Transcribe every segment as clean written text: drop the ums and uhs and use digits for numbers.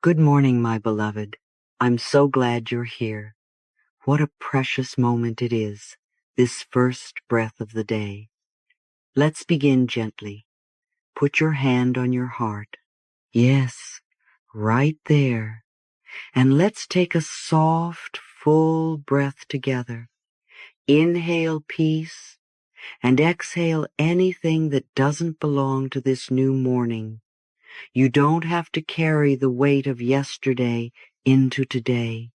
Good morning, my beloved. I'm so glad you're here. What a precious moment it is, this first breath of the day. Let's begin gently. Put your hand on your heart. Yes, right there. And let's take a soft, full breath together. Inhale peace and exhale anything that doesn't belong to this new morning. You don't have to carry the weight of yesterday into today.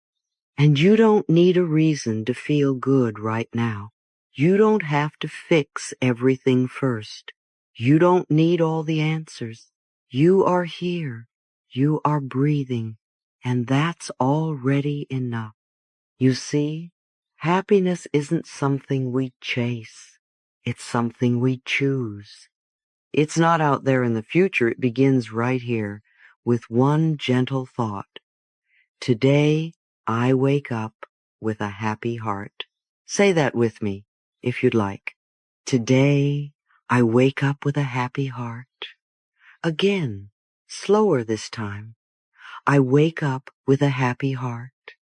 And you don't need a reason to feel good right now. You don't have to fix everything first. You don't need all the answers. You are here. You are breathing. And that's already enough. You see, happiness isn't something we chase. It's something we choose. It's not out there in the future. It begins right here with one gentle thought. Today, I wake up with a happy heart. Say that with me, if you'd like. Today, I wake up with a happy heart. Again, slower this time. I wake up with a happy heart.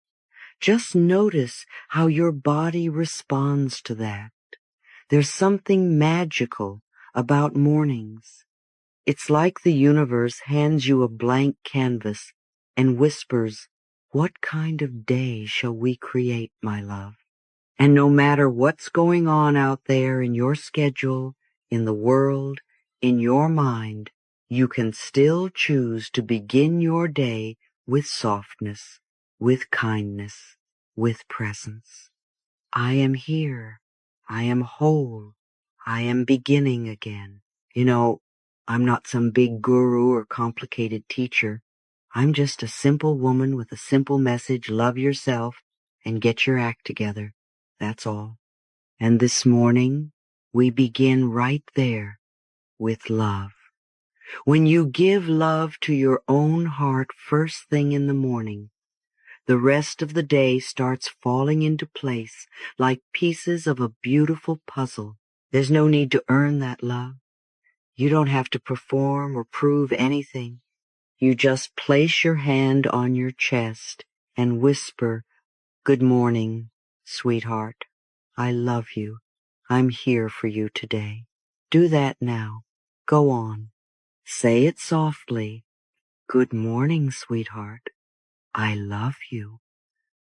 Just notice how your body responds to that. There's something magical about mornings. It's like the universe hands you a blank canvas and whispers, "What kind of day shall we create, my love?" And no matter what's going on out there in your schedule, in the world, in your mind, you can still choose to begin your day with softness, with kindness, with presence. I am here. I am whole. I am beginning again. I'm not some big guru or complicated teacher. I'm just a simple woman with a simple message: love yourself and get your act together. That's all. And this morning, we begin right there with love. When you give love to your own heart first thing in the morning, the rest of the day starts falling into place like pieces of a beautiful puzzle. There's no need to earn that love. You don't have to perform or prove anything. You just place your hand on your chest and whisper, "Good morning, sweetheart. I love you. I'm here for you today." Do that now. Go on. Say it softly. "Good morning, sweetheart. I love you."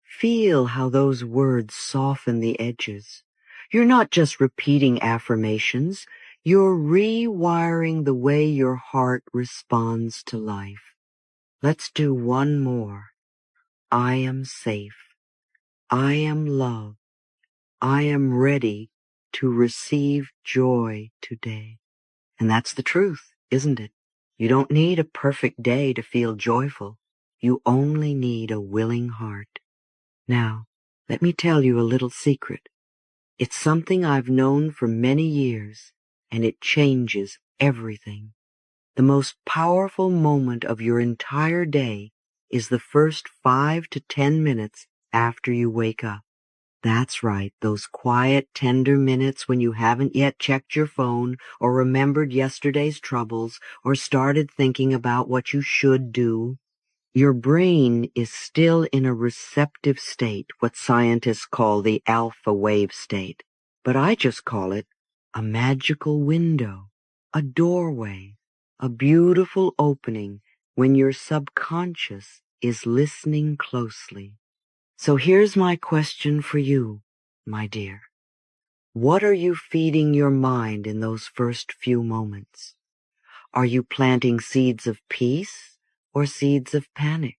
Feel how those words soften the edges. You're not just repeating affirmations. You're rewiring the way your heart responds to life. Let's do one more. I am safe. I am loved. I am ready to receive joy today. And that's the truth, isn't it? You don't need a perfect day to feel joyful. You only need a willing heart. Now, let me tell you a little secret. It's something I've known for many years, and it changes everything. The most powerful moment of your entire day is the first 5 to 10 minutes after you wake up. That's right, those quiet, tender minutes when you haven't yet checked your phone or remembered yesterday's troubles or started thinking about what you should do. Your brain is still in a receptive state, what scientists call the alpha wave state. But I just call it a magical window, a doorway, a beautiful opening when your subconscious is listening closely. So here's my question for you, my dear. What are you feeding your mind in those first few moments? Are you planting seeds of peace or seeds of panic?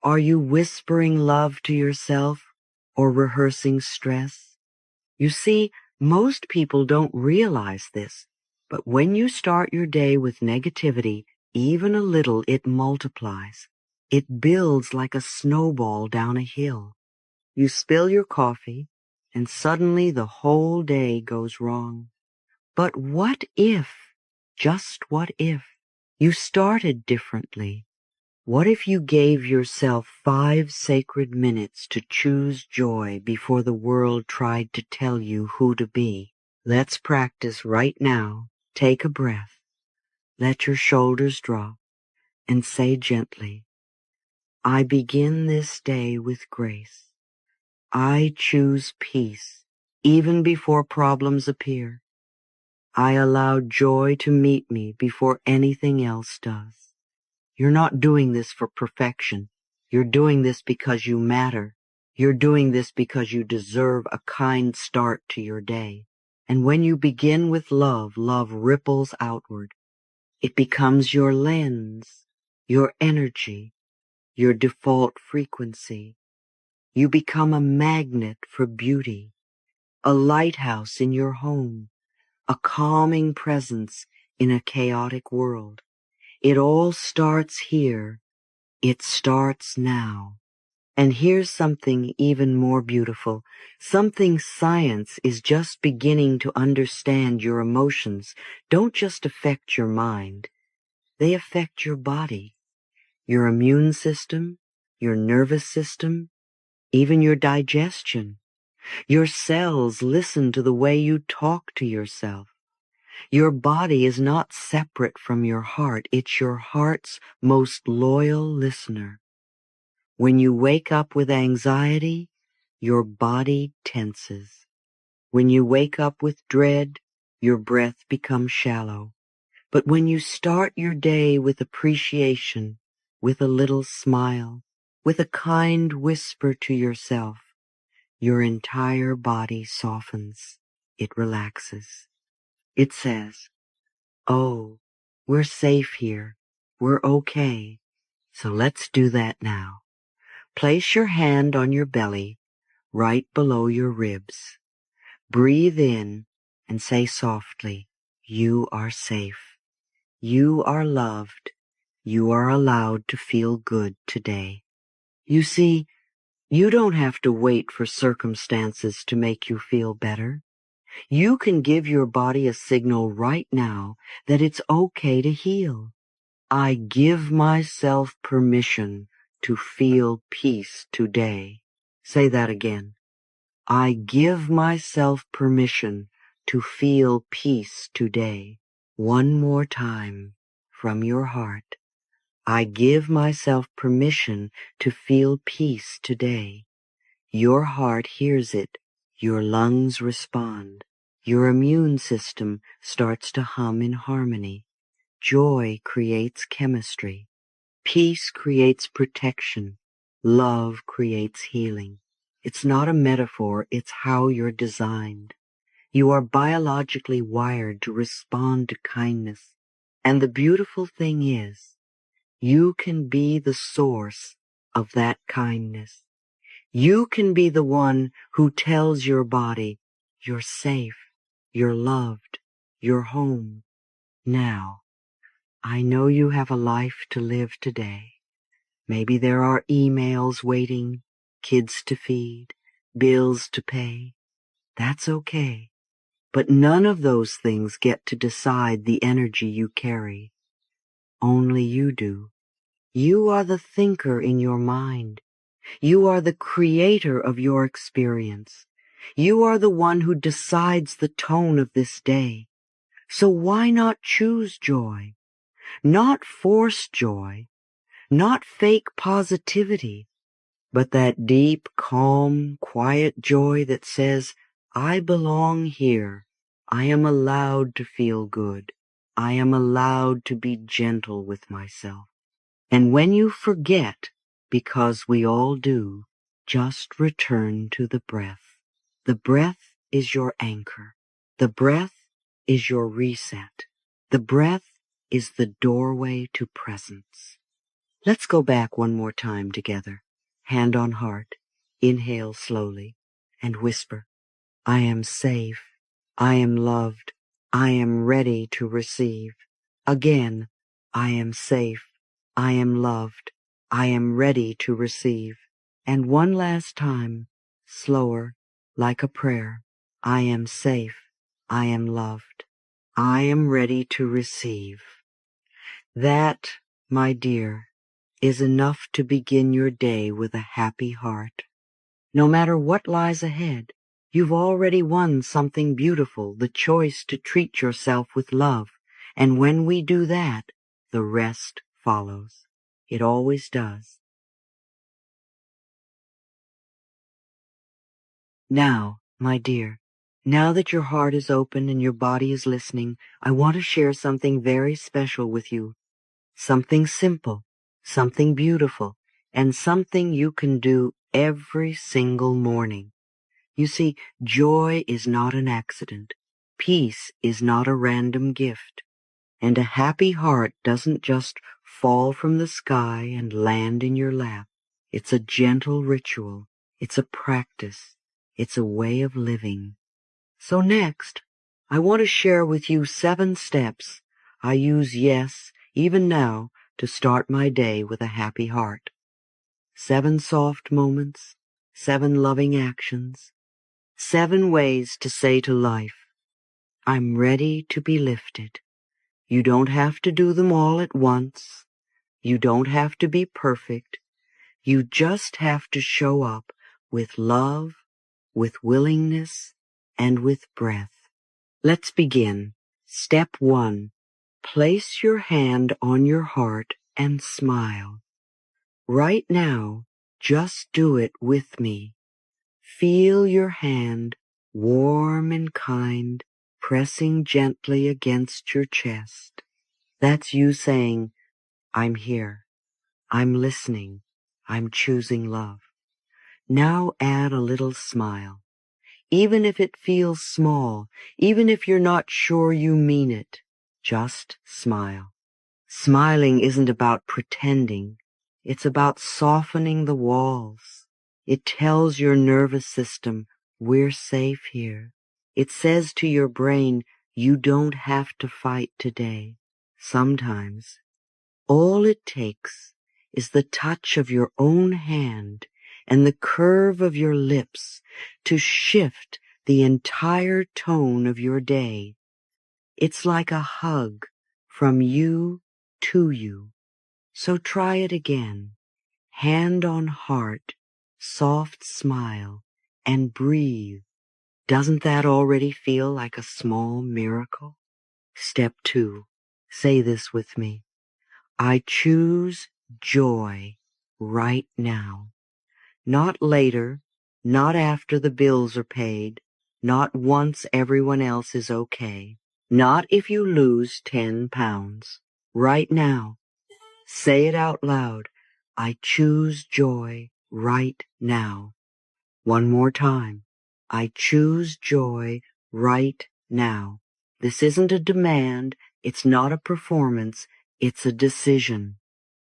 Are you whispering love to yourself or rehearsing stress? You see, most people don't realize this, but when you start your day with negativity, even a little, it multiplies. It builds like a snowball down a hill. You spill your coffee, and suddenly the whole day goes wrong. But what if, just what if, you started differently? What if you gave yourself 5 sacred minutes to choose joy before the world tried to tell you who to be? Let's practice right now. Take a breath. Let your shoulders drop and say gently, I begin this day with grace. I choose peace even before problems appear. I allow joy to meet me before anything else does. You're not doing this for perfection. You're doing this because you matter. You're doing this because you deserve a kind start to your day. And when you begin with love, love ripples outward. It becomes your lens, your energy, your default frequency. You become a magnet for beauty, a lighthouse in your home, a calming presence in a chaotic world. It all starts here. It starts now. And here's something even more beautiful, something science is just beginning to understand. Your emotions don't just affect your mind, they affect your body, your immune system, your nervous system, even your digestion. Your cells listen to the way you talk to yourself. Your body is not separate from your heart. It's your heart's most loyal listener. When you wake up with anxiety, your body tenses. When you wake up with dread, your breath becomes shallow. But when you start your day with appreciation, with a little smile, with a kind whisper to yourself, your entire body softens. It relaxes. It says, "Oh, we're safe here. We're okay. So let's do that now." Place your hand on your belly, right below your ribs. Breathe in and say softly, "You are safe. You are loved. You are allowed to feel good today." You see, you don't have to wait for circumstances to make you feel better. You can give your body a signal right now that it's okay to heal. I give myself permission to feel peace today. Say that again. I give myself permission to feel peace today. One more time from your heart. I give myself permission to feel peace today. Your heart hears it. Your lungs respond. Your immune system starts to hum in harmony. Joy creates chemistry. Peace creates protection. Love creates healing. It's not a metaphor, it's how you're designed. You are biologically wired to respond to kindness. And the beautiful thing is, you can be the source of that kindness. You can be the one who tells your body, "You're safe, you're loved, you're home." Now, I know you have a life to live today. Maybe there are emails waiting, kids to feed, bills to pay. That's okay. But none of those things get to decide the energy you carry. Only you do. You are the thinker in your mind. You are the creator of your experience. You are the one who decides the tone of this day. So why not choose joy? Not force joy, not fake positivity, but that deep, calm, quiet joy that says, "I belong here. I am allowed to feel good. I am allowed to be gentle with myself." And when you forget, because we all do, just return to the breath. The breath is your anchor. The breath is your reset. The breath is the doorway to presence. Let's go back one more time together. Hand on heart. Inhale slowly and whisper, "I am safe. I am loved. I am ready to receive." Again, "I am safe. I am loved. I am ready to receive." And one last time, slower, like a prayer. "I am safe. I am loved. I am ready to receive." That, my dear, is enough to begin your day with a happy heart. No matter what lies ahead, you've already won something beautiful, the choice to treat yourself with love. And when we do that, the rest follows. It always does. Now, my dear, now that your heart is open and your body is listening, I want to share something very special with you. Something simple, something beautiful, and something you can do every single morning. You see, joy is not an accident. Peace is not a random gift. And a happy heart doesn't just fall from the sky and land in your lap. It's a gentle ritual. It's a practice. It's a way of living. So next, I want to share with you 7 steps I use, yes, even now, to start my day with a happy heart. 7 soft moments, 7 loving actions, 7 ways to say to life, I'm ready to be lifted. You don't have to do them all at once. You don't have to be perfect. You just have to show up with love, with willingness, and with breath. Let's begin. Step 1. Place your hand on your heart and smile. Right now, just do it with me. Feel your hand, warm and kind, pressing gently against your chest. That's you saying, I'm here. I'm listening. I'm choosing love. Now add a little smile. Even if it feels small, even if you're not sure you mean it, just smile. Smiling isn't about pretending. It's about softening the walls. It tells your nervous system, we're safe here. It says to your brain, you don't have to fight today. Sometimes, all it takes is the touch of your own hand and the curve of your lips to shift the entire tone of your day. It's like a hug from you to you. So try it again. Hand on heart, soft smile, and breathe. Doesn't that already feel like a small miracle? Step 2. Say this with me. I choose joy right now. Not later, not after the bills are paid, not once everyone else is okay, not if you lose 10 pounds. Right now. Say it out loud. I choose joy right now. One more time. I choose joy right now. This isn't a demand. It's not a performance. It's a decision.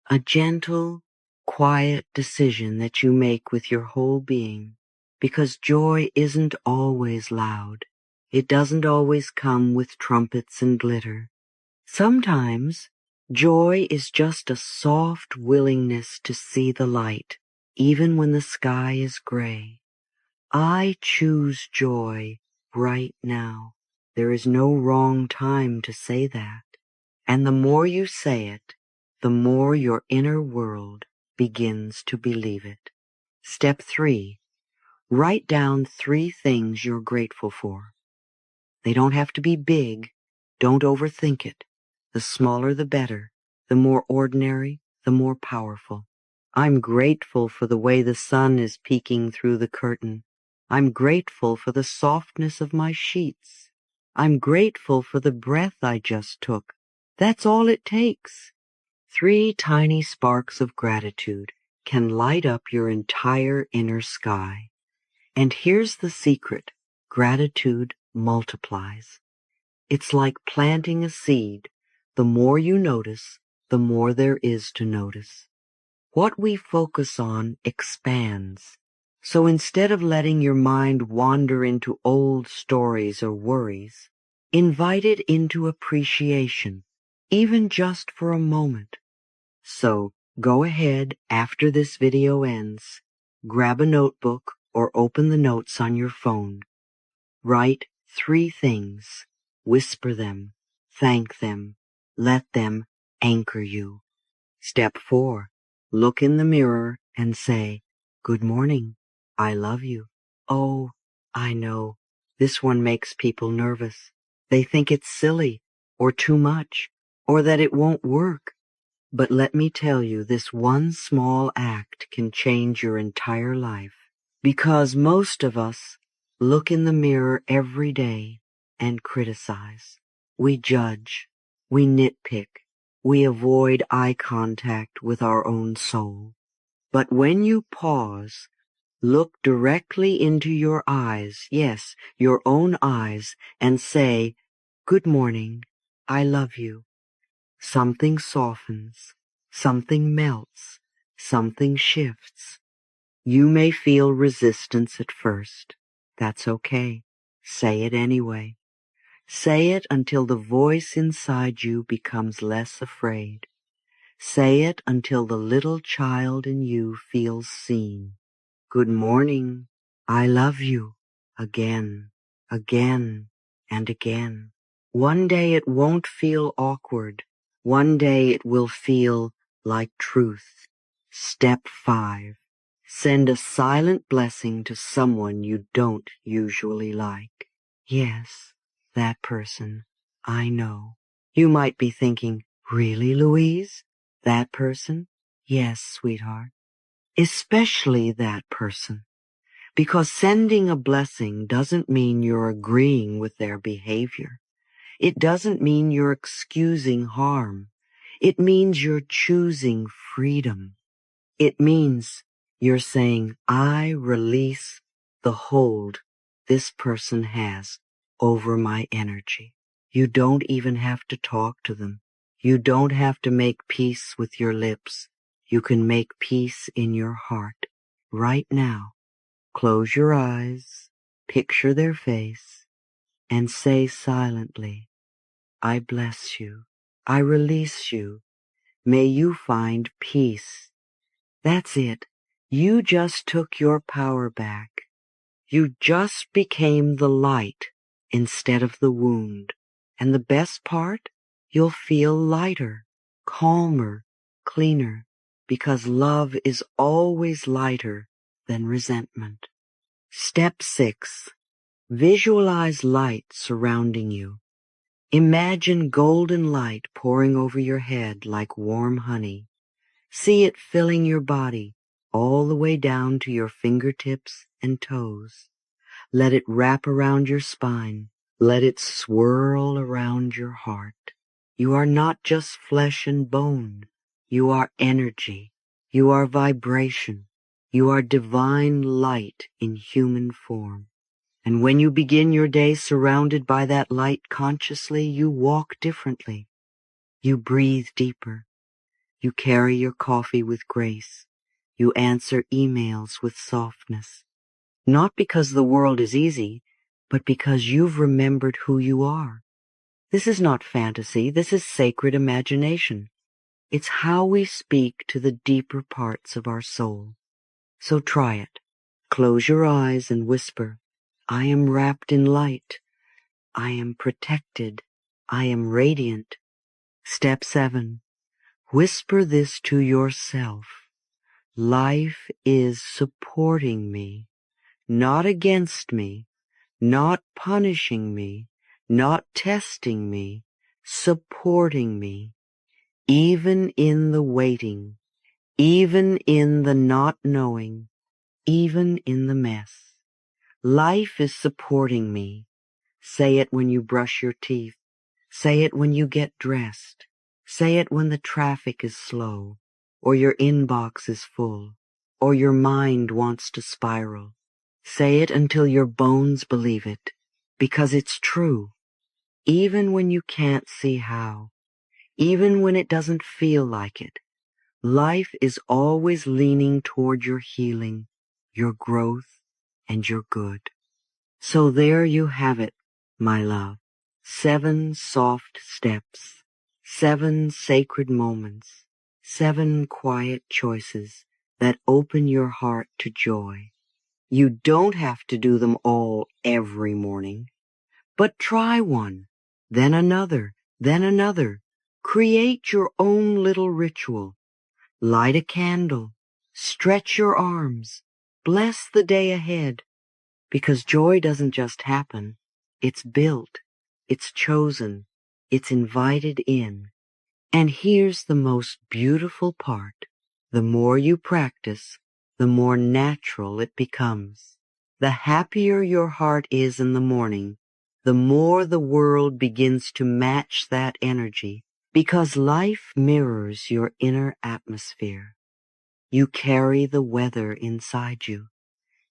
A gentle, quiet decision that you make with your whole being. Because joy isn't always loud. It doesn't always come with trumpets and glitter. Sometimes joy is just a soft willingness to see the light, even when the sky is gray. I choose joy right now. There is no wrong time to say that. And the more you say it, the more your inner world begins to believe it. Step 3. Write down 3 things you're grateful for. They don't have to be big. Don't overthink it. The smaller the better. The more ordinary, the more powerful. I'm grateful for the way the sun is peeking through the curtain. I'm grateful for the softness of my sheets. I'm grateful for the breath I just took. That's all it takes. 3 tiny sparks of gratitude can light up your entire inner sky. And here's the secret. Gratitude multiplies. It's like planting a seed. The more you notice, the more there is to notice. What we focus on expands. So instead of letting your mind wander into old stories or worries, invite it into appreciation, even just for a moment. So go ahead after this video ends, grab a notebook or open the notes on your phone. Write 3 things. Whisper them. Thank them. Let them anchor you. Step 4. Look in the mirror and say, Good morning. I love you. Oh, I know. This one makes people nervous. They think it's silly or too much or that it won't work. But let me tell you, this one small act can change your entire life. Because most of us look in the mirror every day and criticize. We judge. We nitpick. We avoid eye contact with our own soul. But when you pause, look directly into your eyes, yes, your own eyes, and say, "Good morning, I love you." Something softens, something melts, something shifts. You may feel resistance at first. That's okay. Say it anyway. Say it until the voice inside you becomes less afraid. Say it until the little child in you feels seen. Good morning. I love you. Again, again, and again. One day it won't feel awkward. One day it will feel like truth. Step 5. Send a silent blessing to someone you don't usually like. Yes, that person. I know. You might be thinking, really, Louise? That person? Yes, sweetheart. Especially that person. Because sending a blessing doesn't mean you're agreeing with their behavior. It doesn't mean you're excusing harm. It means you're choosing freedom. It means you're saying, I release the hold this person has over my energy. You don't even have to talk to them. You don't have to make peace with your lips. You can make peace in your heart right now. Close your eyes, picture their face, and say silently, I bless you. I release you. May you find peace. That's it. You just took your power back. You just became the light instead of the wound. And the best part? You'll feel lighter, calmer, cleaner, because love is always lighter than resentment. Step 6. Visualize light surrounding you. Imagine golden light pouring over your head like warm honey. See it filling your body all the way down to your fingertips and toes. Let it wrap around your spine. Let it swirl around your heart. You are not just flesh and bone. You are energy. You are vibration. You are divine light in human form. And when you begin your day surrounded by that light consciously, you walk differently. You breathe deeper. You carry your coffee with grace. You answer emails with softness. Not because the world is easy, but because you've remembered who you are. This is not fantasy. This is sacred imagination. It's how we speak to the deeper parts of our soul. So try it. Close your eyes and whisper, I am wrapped in light. I am protected. I am radiant. Step 7. Whisper this to yourself. Life is supporting me, not against me, not punishing me, not testing me, supporting me, even in the waiting, even in the not knowing, even in the mess. Life is supporting me. Say it when you brush your teeth. Say it when you get dressed. Say it when the traffic is slow, or your inbox is full, or your mind wants to spiral. Say it until your bones believe it, because it's true, even when you can't see how, even when it doesn't feel like it. Life is always leaning toward your healing, your growth, and your good. So there you have it, my love. 7 soft steps, 7 sacred moments, 7 quiet choices that open your heart to joy. You don't have to do them all every morning, but try one, then another, then another. Create your own little ritual. Light a candle, stretch your arms, bless the day ahead, because joy doesn't just happen. It's built, it's chosen, it's invited in. And here's the most beautiful part. The more you practice, the more natural it becomes. The happier your heart is in the morning, the more the world begins to match that energy, because life mirrors your inner atmosphere. You carry the weather inside you,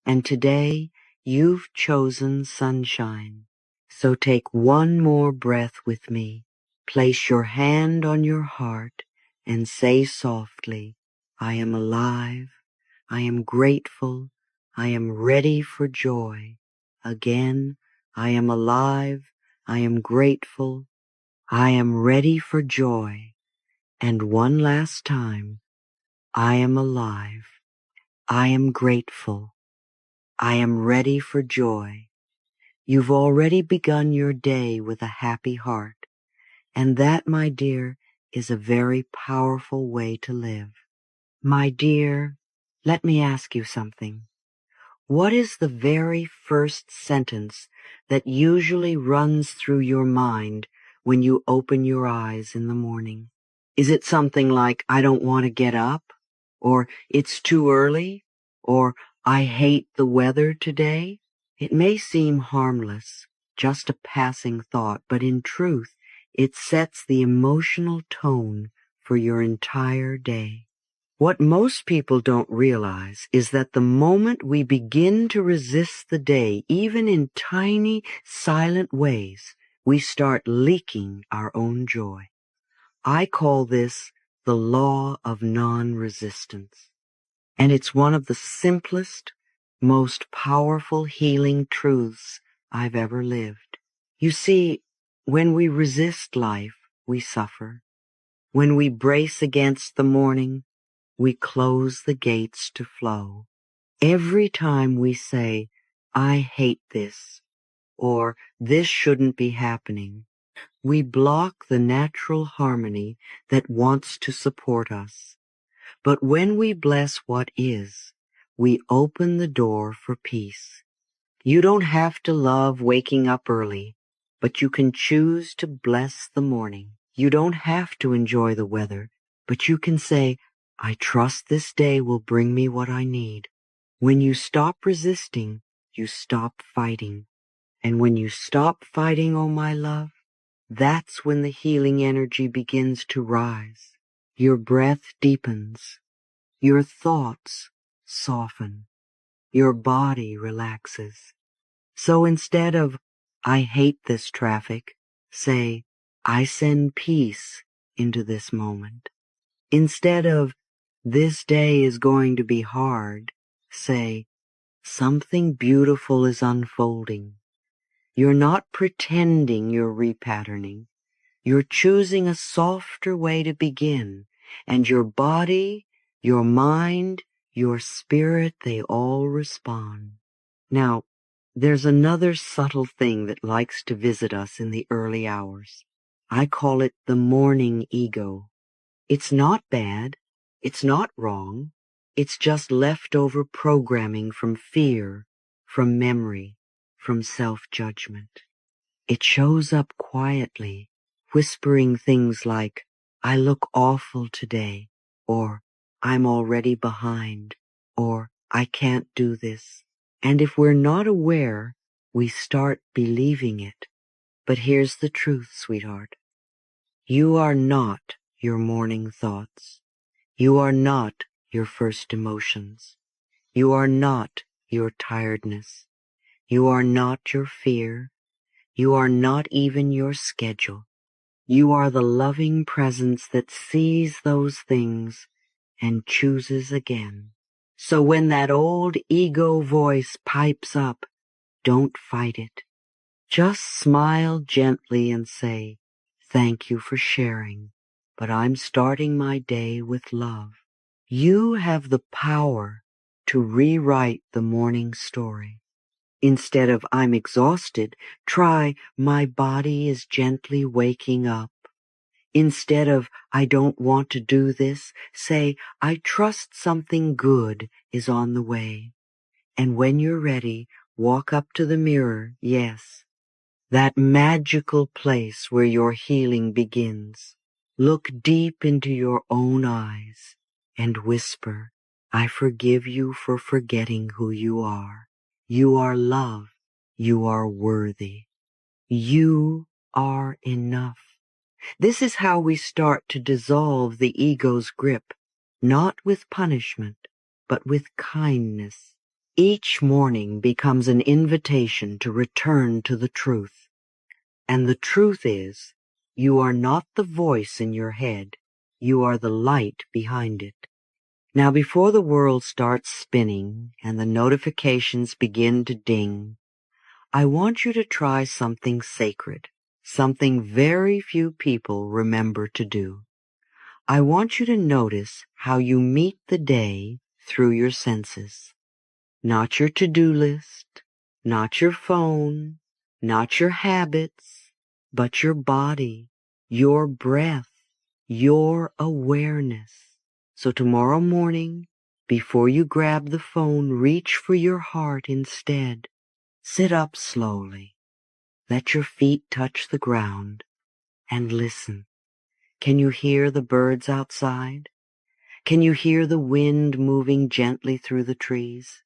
and today you've chosen sunshine. So take one more breath with me. Place your hand on your heart and say softly, I am alive, I am grateful, I am ready for joy. Again, I am alive, I am grateful, I am ready for joy. And one last time, I am alive, I am grateful, I am ready for joy. You've already begun your day with a happy heart, and that, my dear, is a very powerful way to live. My dear, let me ask you something. What is the very first sentence that usually runs through your mind when you open your eyes in the morning? Is it something like, I don't want to get up? Or it's too early? Or I hate the weather today? It may seem harmless, just a passing thought, but in truth, it sets the emotional tone for your entire day. What most people don't realize is that the moment we begin to resist the day, even in tiny, silent ways, we start leaking our own joy. I call this the law of non-resistance. And it's one of the simplest, most powerful healing truths I've ever lived. You see, when we resist life, we suffer. When we brace against the morning, we close the gates to flow. Every time we say, I hate this, or this shouldn't be happening, we block the natural harmony that wants to support us. But when we bless what is, we open the door for peace. You don't have to love waking up early, but you can choose to bless the morning. You don't have to enjoy the weather, but you can say, I trust this day will bring me what I need. When you stop resisting, you stop fighting. And when you stop fighting, oh my love, that's when the healing energy begins to rise. Your breath deepens. Your thoughts soften. Your body relaxes. So instead of, I hate this traffic, say, I send peace into this moment. Instead of, this day is going to be hard, say, something beautiful is unfolding. You're not pretending you're repatterning. You're choosing a softer way to begin, and your body, your mind, your spirit, they all respond. Now, there's another subtle thing that likes to visit us in the early hours. I call it the morning ego. It's not bad. It's not wrong. It's just leftover programming from fear, from memory, from self-judgment. It shows up quietly, whispering things like, I look awful today, or I'm already behind, or I can't do this. And if we're not aware, we start believing it. But here's the truth, sweetheart. You are not your morning thoughts. You are not your first emotions. You are not your tiredness. You are not your fear. You are not even your schedule. You are the loving presence that sees those things and chooses again. So when that old ego voice pipes up, don't fight it. Just smile gently and say, thank you for sharing, but I'm starting my day with love. You have the power to rewrite the morning story. Instead of I'm exhausted, try my body is gently waking up. Instead of I don't want to do this, say I trust something good is on the way. And when you're ready, walk up to the mirror, yes, that magical place where your healing begins. Look deep into your own eyes and whisper, I forgive you for forgetting who you are. You are love. You are worthy. You are enough. This is how we start to dissolve the ego's grip, not with punishment, but with kindness. Each morning becomes an invitation to return to the truth. And the truth is, you are not the voice in your head. You are the light behind it. Now, before the world starts spinning and the notifications begin to ding, I want you to try something sacred, something very few people remember to do. I want you to notice how you meet the day through your senses. Not your to-do list, not your phone, not your habits, but your body, your breath, your awareness. So tomorrow morning, before you grab the phone, reach for your heart instead. Sit up slowly. Let your feet touch the ground and listen. Can you hear the birds outside? Can you hear the wind moving gently through the trees?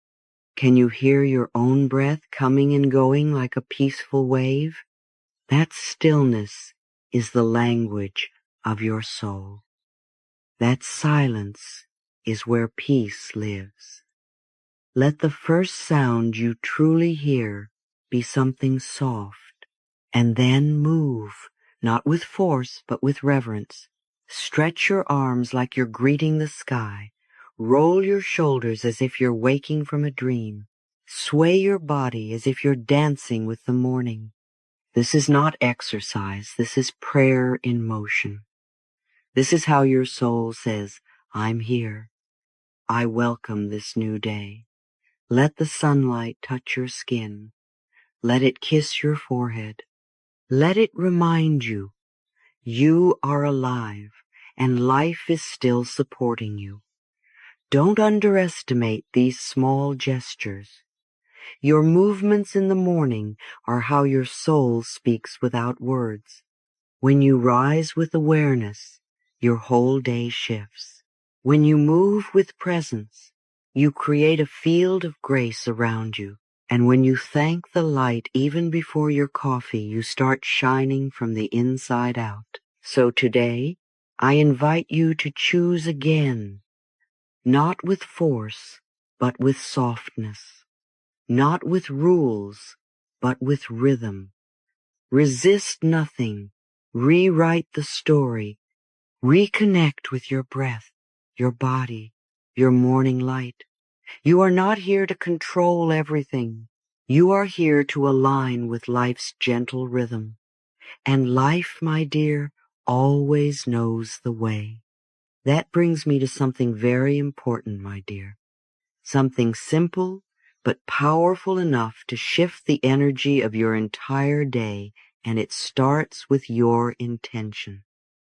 Can you hear your own breath coming and going like a peaceful wave? That stillness is the language of your soul. That silence is where peace lives. Let the first sound you truly hear be something soft, and then move, not with force, but with reverence. Stretch your arms like you're greeting the sky. Roll your shoulders as if you're waking from a dream. Sway your body as if you're dancing with the morning. This is not exercise. This is prayer in motion. This is how your soul says, I'm here. I welcome this new day. Let the sunlight touch your skin. Let it kiss your forehead. Let it remind you, you are alive and life is still supporting you. Don't underestimate these small gestures. Your movements in the morning are how your soul speaks without words. When you rise with awareness, your whole day shifts. When you move with presence, you create a field of grace around you. And when you thank the light even before your coffee, you start shining from the inside out. So today, I invite you to choose again, not with force, but with softness, not with rules, but with rhythm. Resist nothing, rewrite the story, reconnect with your breath, your body, your morning light. You are not here to control everything. You are here to align with life's gentle rhythm. And life, my dear, always knows the way. That brings me to something very important, my dear. Something simple, but powerful enough to shift the energy of your entire day, and it starts with your intention.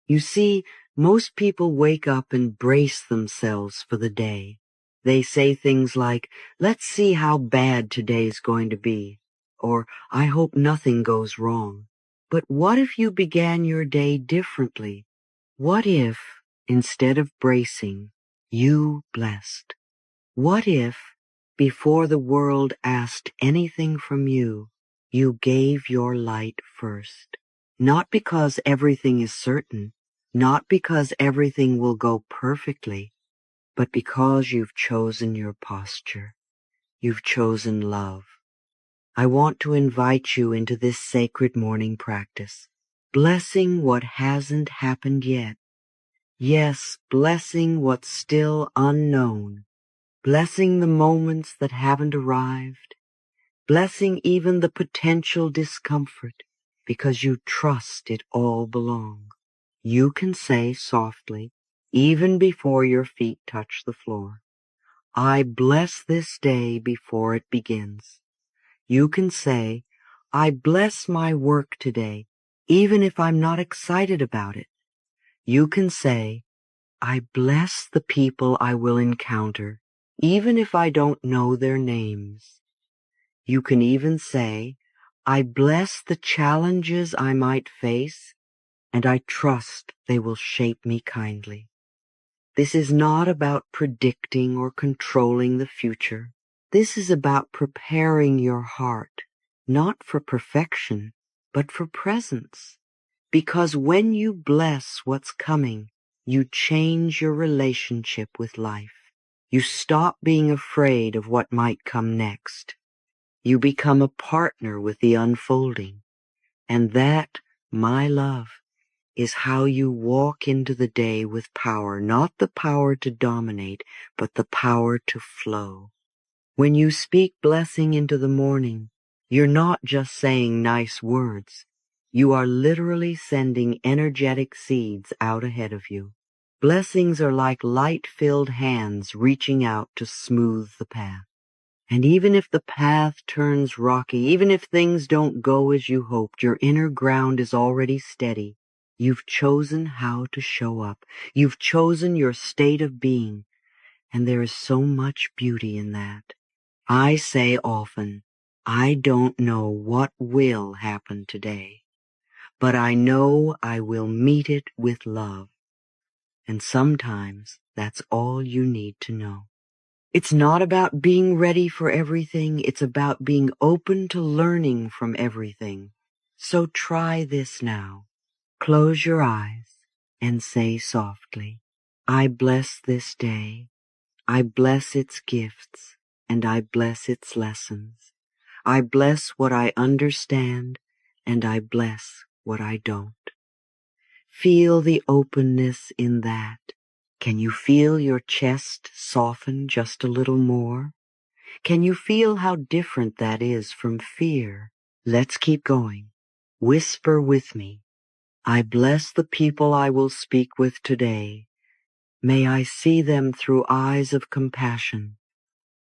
You see, most people wake up and brace themselves for the day. They say things like, let's see how bad today's going to be, or I hope nothing goes wrong. But what if you began your day differently? What if, instead of bracing, you blessed? What if, before the world asked anything from you, you gave your light first? Not because everything is certain, not because everything will go perfectly, but because you've chosen your posture. You've chosen love. I want to invite you into this sacred morning practice, blessing what hasn't happened yet. Yes, blessing what's still unknown, blessing the moments that haven't arrived, blessing even the potential discomfort, because you trust it all belongs. You can say softly, even before your feet touch the floor, I bless this day before it begins. You can say, I bless my work today, even if I'm not excited about it. You can say, I bless the people I will encounter, even if I don't know their names. You can even say, I bless the challenges I might face, and I trust they will shape me kindly. This is not about predicting or controlling the future. This is about preparing your heart, not for perfection, but for presence. Because when you bless what's coming, you change your relationship with life. You stop being afraid of what might come next. You become a partner with the unfolding. And that, my love, is how you walk into the day with power, not the power to dominate, but the power to flow. When you speak blessing into the morning, you're not just saying nice words. You are literally sending energetic seeds out ahead of you. Blessings are like light-filled hands reaching out to smooth the path. And even if the path turns rocky, even if things don't go as you hoped, your inner ground is already steady. You've chosen how to show up. You've chosen your state of being. And there is so much beauty in that. I say often, I don't know what will happen today, but I know I will meet it with love. And sometimes that's all you need to know. It's not about being ready for everything. It's about being open to learning from everything. So try this now. Close your eyes and say softly, I bless this day. I bless its gifts and I bless its lessons. I bless what I understand and I bless what I don't. Feel the openness in that. Can you feel your chest soften just a little more? Can you feel how different that is from fear? Let's keep going. Whisper with me. I bless the people I will speak with today. May I see them through eyes of compassion.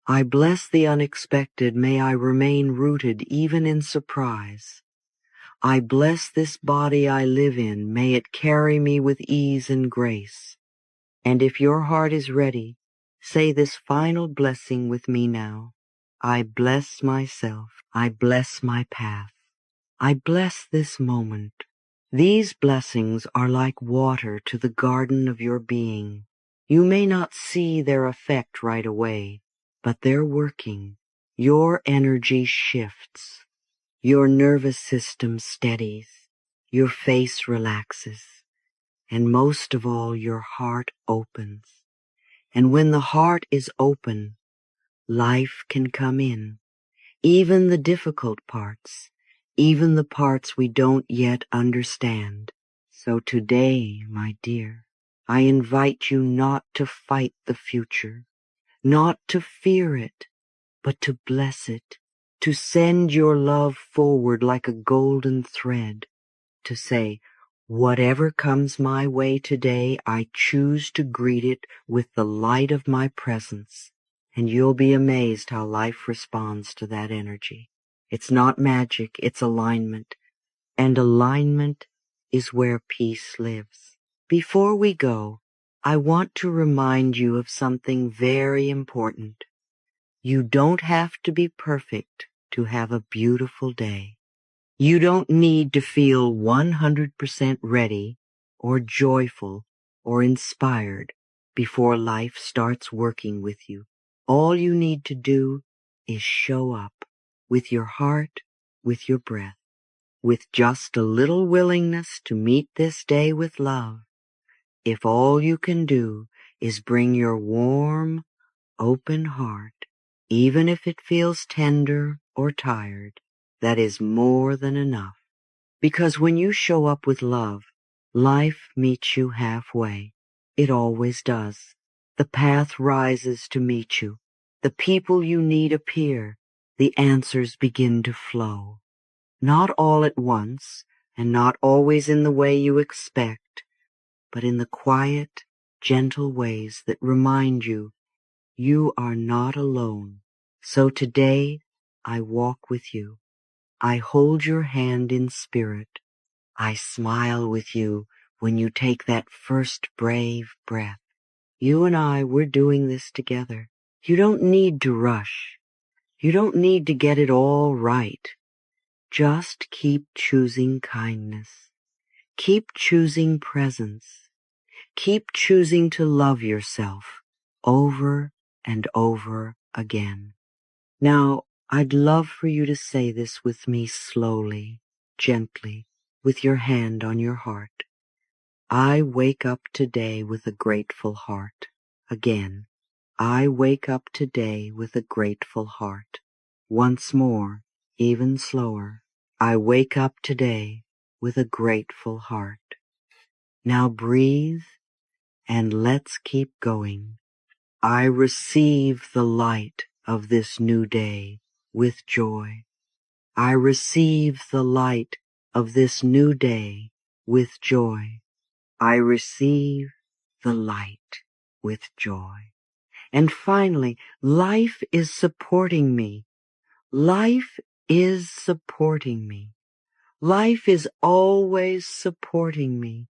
I bless the unexpected. May I remain rooted even in surprise. I bless this body I live in. May it carry me with ease and grace. And if your heart is ready, say this final blessing with me now. I bless myself. I bless my path. I bless this moment. These blessings are like water to the garden of your being. You may not see their effect right away, but they're working. Your energy shifts. Your nervous system steadies. Your face relaxes. And most of all, your heart opens. And when the heart is open, life can come in. Even the difficult parts, even the parts we don't yet understand. So today, my dear, I invite you not to fight the future, not to fear it, but to bless it, to send your love forward like a golden thread, to say, whatever comes my way today, I choose to greet it with the light of my presence. And you'll be amazed how life responds to that energy. It's not magic, it's alignment. And alignment is where peace lives. Before we go, I want to remind you of something very important. You don't have to be perfect to have a beautiful day. You don't need to feel 100% ready or joyful or inspired before life starts working with you. All you need to do is show up with your heart, with your breath, with just a little willingness to meet this day with love. If all you can do is bring your warm, open heart, even if it feels tender or tired, that is more than enough. Because when you show up with love, life meets you halfway. It always does. The path rises to meet you. The people you need appear. The answers begin to flow. Not all at once, and not always in the way you expect, but in the quiet, gentle ways that remind you you are not alone. So today, I walk with you. I hold your hand in spirit. I smile with you when you take that first brave breath. You and I, we're doing this together. You don't need to rush. You don't need to get it all right. Just keep choosing kindness. Keep choosing presence. Keep choosing to love yourself over and over again. Now, I'd love for you to say this with me slowly, gently, with your hand on your heart. I wake up today with a grateful heart. Again, I wake up today with a grateful heart. Once more, even slower. I wake up today with a grateful heart. Now breathe and let's keep going. I receive the light of this new day with joy. I receive the light of this new day with joy. I receive the light with joy. And finally, life is supporting me. Life is supporting me. Life is always supporting me.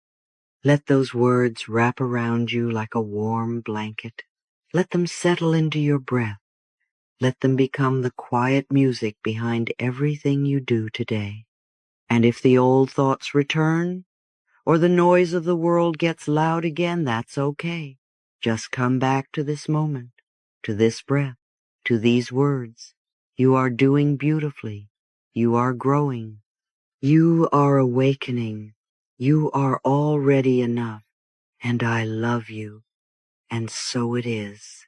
Let those words wrap around you like a warm blanket. Let them settle into your breath. Let them become the quiet music behind everything you do today. And if the old thoughts return, or the noise of the world gets loud again, that's okay. Just come back to this moment, to this breath, to these words. You are doing beautifully. You are growing. You are awakening. You are already enough. And I love you. And so it is.